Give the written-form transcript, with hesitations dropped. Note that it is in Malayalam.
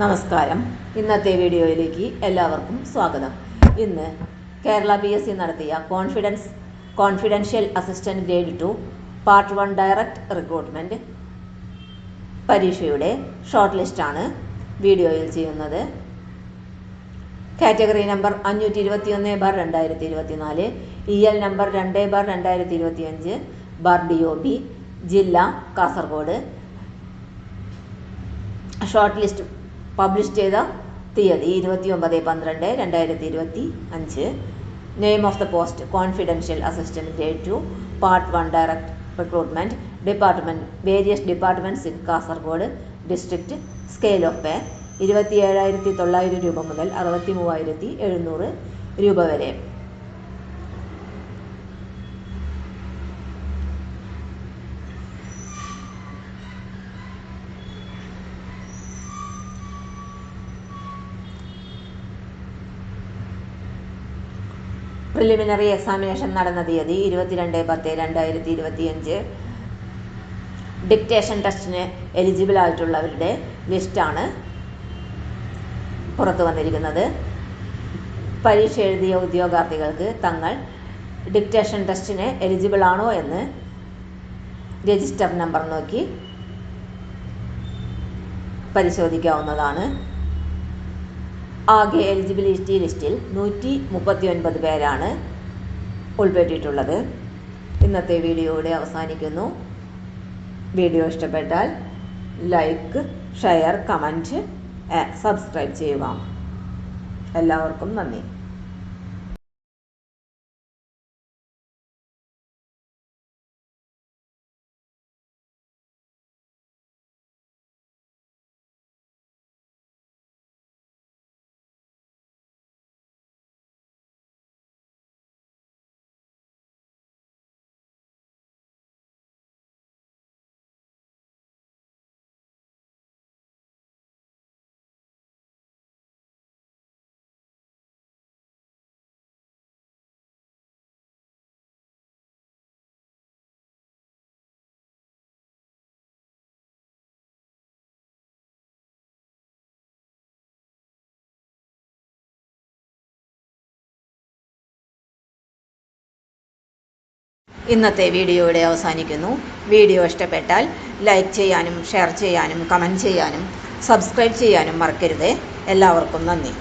നമസ്കാരം. ഇന്നത്തെ വീഡിയോയിലേക്ക് എല്ലാവർക്കും സ്വാഗതം. ഇന്ന് കേരള PSC നടത്തിയ confidential assistant grade 2 part 1 direct recruitment പരീക്ഷയുടെ ഷോർട്ട് ലിസ്റ്റാണ് വീഡിയോയിൽ ചെയ്യുന്നത്. Category number 521/2024, EL number 2/2025, DOB, ജില്ല കാസർഗോഡ്. ഷോർട്ട് ലിസ്റ്റ് പബ്ലിഷ് ചെയ്ത തീയതി 29/12/2025. Name of the post confidential assistant grade 2 part 1 direct recruitment department various departments in Kasaragod district. Scale of pay 27,900 രൂപ മുതൽ 63,700 രൂപ വരെ. പ്രിലിമിനറി എക്സാമിനേഷൻ നടന്ന തീയതി 22/10/2025. ഡിക്റ്റേഷൻ ടെസ്റ്റിന് എലിജിബിൾ ആയിട്ടുള്ളവരുടെ ലിസ്റ്റാണ് പുറത്തു വന്നിരിക്കുന്നത്. പരീക്ഷ എഴുതിയ ഉദ്യോഗാർത്ഥികൾക്ക് തങ്ങൾ ഡിക്റ്റേഷൻ ടെസ്റ്റിന് എലിജിബിൾ ആണോ എന്ന് രജിസ്റ്റർ നമ്പർ നോക്കി പരിശോധിക്കാവുന്നതാണ്. ആകെ എലിജിബിലിറ്റി ലിസ്റ്റിൽ 139 പേരാണ് ഉൾപ്പെട്ടിട്ടുള്ളത്. ഇന്നത്തെ വീഡിയോ ഇവിടെ അവസാനിക്കുന്നു. വീഡിയോ ഇഷ്ടപ്പെട്ടാൽ ലൈക്ക്, ഷെയർ, കമൻറ്റ്, സബ്സ്ക്രൈബ് ചെയ്യുക. എല്ലാവർക്കും നന്ദി. ഇന്നത്തെ വീഡിയോ ഇവിടെ അവസാനിക്കുന്നു. വീഡിയോ ഇഷ്ടപ്പെട്ടാൽ ലൈക്ക് ചെയ്യാനും ഷെയർ ചെയ്യാനും കമൻറ്റ് ചെയ്യാനും സബ്സ്ക്രൈബ് ചെയ്യാനും മറക്കരുത്. എല്ലാവർക്കും നന്ദി.